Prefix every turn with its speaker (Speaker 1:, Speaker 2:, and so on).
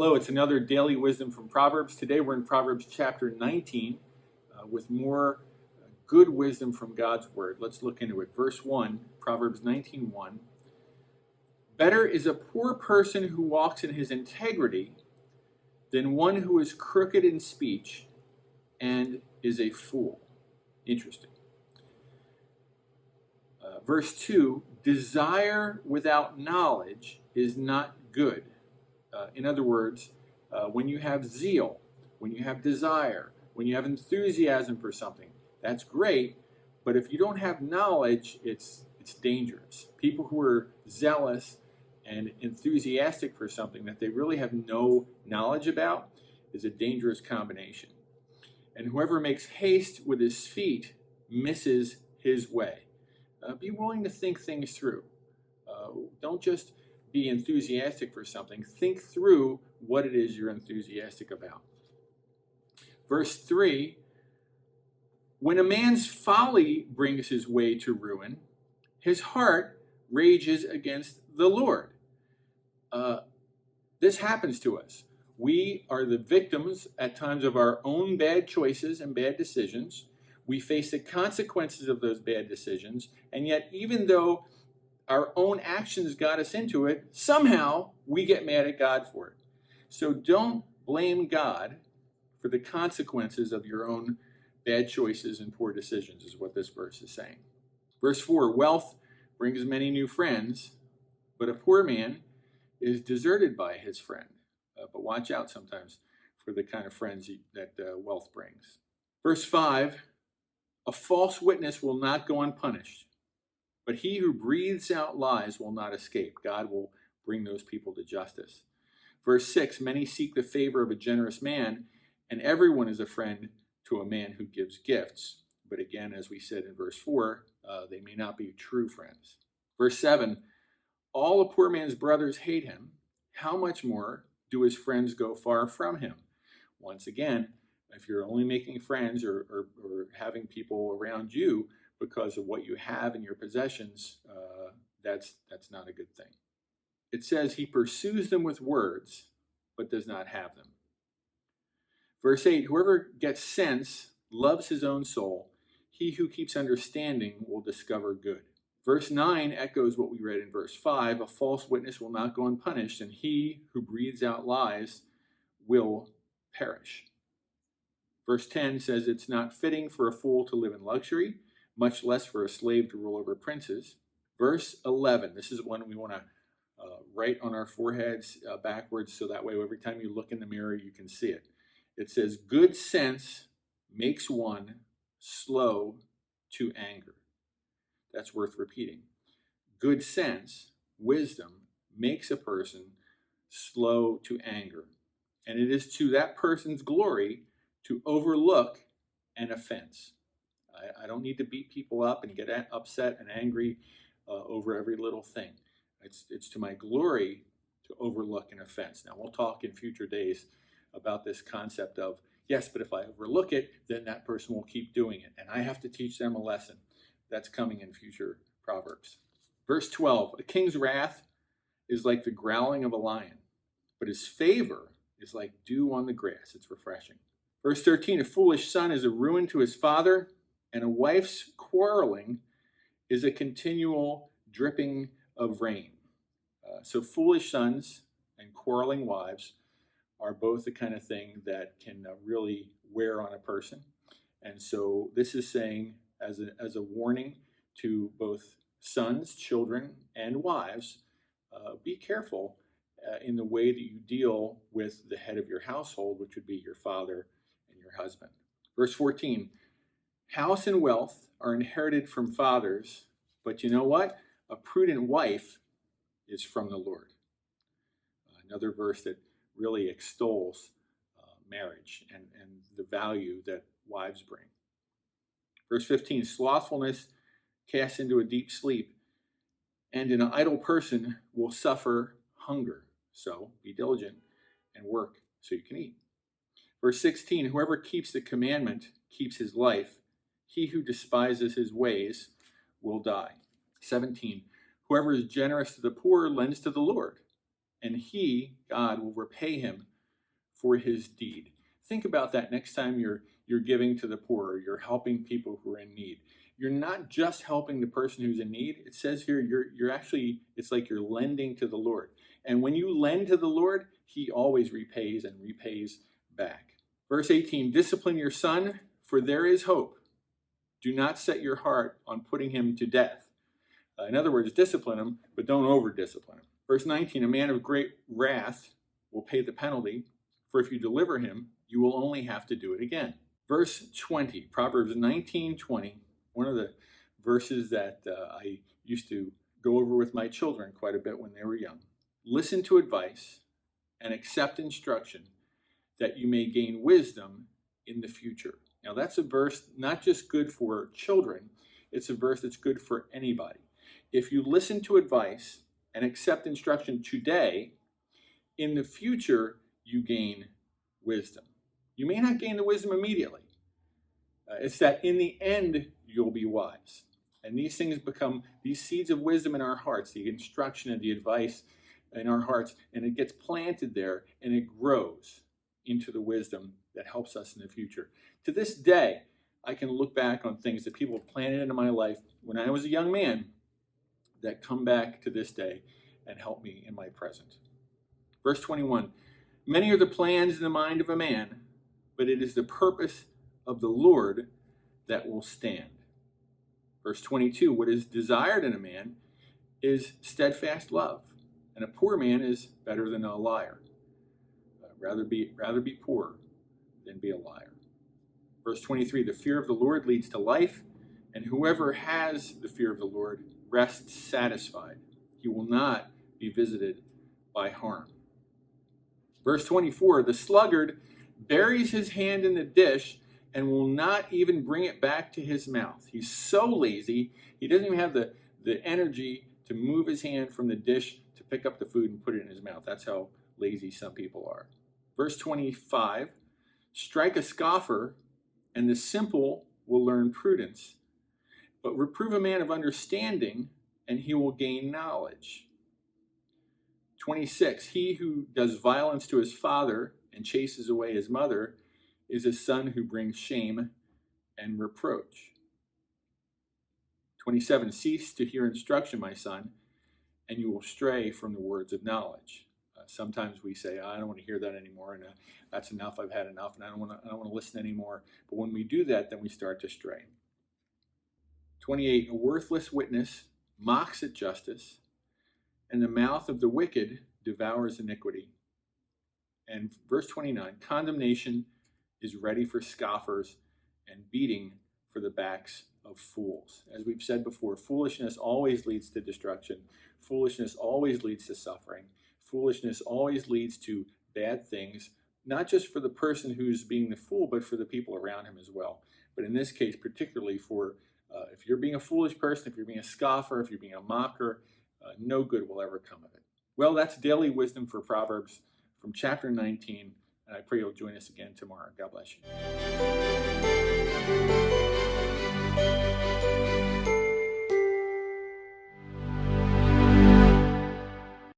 Speaker 1: Hello, it's another daily wisdom from Proverbs. Today we're in Proverbs chapter 19 with more good wisdom from God's word. Let's look into it. Verse 1, Proverbs 19:1. Better is a poor person who walks in his integrity than one who is crooked in speech and is a fool. Interesting. Verse 2, desire without knowledge is not good. In other words, when you have zeal, when you have desire, when you have enthusiasm for something, that's great. But if you don't have knowledge, it's dangerous. People who are zealous and enthusiastic for something that they really have no knowledge about is a dangerous combination. And whoever makes haste with his feet misses his way. Be willing to think things through. Don't just be enthusiastic for something. Think through what it is you're enthusiastic about. Verse 3, when a man's folly brings his way to ruin, his heart rages against the Lord. This happens to us. We are the victims at times of our own bad choices and bad decisions. We face the consequences of those bad decisions, and yet even though our own actions got us into it, somehow we get mad at God for it. So don't blame God for the consequences of your own bad choices and poor decisions, is what this verse is saying. Verse 4, wealth brings many new friends, but a poor man is deserted by his friend. But watch out sometimes for the kind of friends that wealth brings. Verse 5, a false witness will not go unpunished, but he who breathes out lies will not escape. God will bring those people to justice. Verse 6, many seek the favor of a generous man, and everyone is a friend to a man who gives gifts. But again, as we said in verse 4, they may not be true friends. Verse 7, all a poor man's brothers hate him. How much more do his friends go far from him? Once again, if you're only making friends or having people around you because of what you have in your possessions, that's not a good thing. It says he pursues them with words, but does not have them. Verse 8, whoever gets sense loves his own soul. He who keeps understanding will discover good. Verse 9 echoes what we read in verse 5. A false witness will not go unpunished, and he who breathes out lies will perish. Verse 10 says it's not fitting for a fool to live in luxury, much less for a slave to rule over princes. Verse 11, this is one we want to write on our foreheads backwards, so that way every time you look in the mirror you can see it. It says, good sense makes one slow to anger. That's worth repeating. Good sense, wisdom, makes a person slow to anger. And it is to that person's glory to overlook an offense. I don't need to beat people up and get upset and angry over every little thing. It's to my glory to overlook an offense. Now, we'll talk in future days about this concept of, yes, but if I overlook it, then that person will keep doing it. And I have to teach them a lesson. That's coming in future Proverbs. Verse 12, a king's wrath is like the growling of a lion, but his favor is like dew on the grass. It's refreshing. Verse 13, a foolish son is a ruin to his father, and a wife's quarreling is a continual dripping of rain. So foolish sons and quarreling wives are both the kind of thing that can really wear on a person. And so this is saying, as a warning to both sons, children, and wives, be careful in the way that you deal with the head of your household, which would be your father and your husband. Verse 14, house and wealth are inherited from fathers, but you know what? A prudent wife is from the Lord. Another verse that really extols marriage and the value that wives bring. Verse 15, slothfulness casts into a deep sleep, and an idle person will suffer hunger. So be diligent and work so you can eat. Verse 16, whoever keeps the commandment keeps his life. He who despises his ways will die. 17, whoever is generous to the poor lends to the Lord, and he, God, will repay him for his deed. Think about that next time you're giving to the poor, or you're helping people who are in need. You're not just helping the person who's in need. It says here you're actually, it's like you're lending to the Lord. And when you lend to the Lord, he always repays and repays back. Verse 18, discipline your son, for there is hope. Do not set your heart on putting him to death. In other words, discipline him, but don't over-discipline him. Verse 19, a man of great wrath will pay the penalty, for if you deliver him, you will only have to do it again. Verse 20, Proverbs 19:20, one of the verses that I used to go over with my children quite a bit when they were young. Listen to advice and accept instruction, that you may gain wisdom in the future. Now that's a verse not just good for children, it's a verse that's good for anybody. If you listen to advice and accept instruction today, in the future you gain wisdom. You may not gain the wisdom immediately. It's that in the end you'll be wise. And these things become these seeds of wisdom in our hearts, the instruction and the advice in our hearts, and it gets planted there and it grows into the wisdom that helps us in the future. To this day, I can look back on things that people have planted into my life when I was a young man that come back to this day and help me in my present. Verse 21, many are the plans in the mind of a man, but it is the purpose of the Lord that will stand. Verse 22, what is desired in a man is steadfast love, and a poor man is better than a liar. Rather be poor than be a liar. Verse 23, the fear of the Lord leads to life, and whoever has the fear of the Lord rests satisfied. He will not be visited by harm. Verse 24, the sluggard buries his hand in the dish and will not even bring it back to his mouth. He's so lazy, he doesn't even have the energy to move his hand from the dish to pick up the food and put it in his mouth. That's how lazy some people are. Verse 25, strike a scoffer, and the simple will learn prudence. But reprove a man of understanding, and he will gain knowledge. 26, he who does violence to his father and chases away his mother is a son who brings shame and reproach. 27, cease to hear instruction, my son, and you will stray from the words of knowledge. Sometimes we say, I don't want to hear that anymore, and that's enough, I've had enough, and I don't want to listen anymore. But when we do that, then we start to stray. 28, a worthless witness mocks at justice, and the mouth of the wicked devours iniquity. And verse 29, condemnation is ready for scoffers and beating for the backs of fools. As we've said before, foolishness always leads to destruction. Foolishness always leads to suffering. Foolishness always leads to bad things, not just for the person who's being the fool, but for the people around him as well. But in this case, particularly for if you're being a foolish person, if you're being a scoffer, if you're being a mocker, no good will ever come of it. Well, that's Daily Wisdom for Proverbs from chapter 19, and I pray you'll join us again tomorrow. God bless you.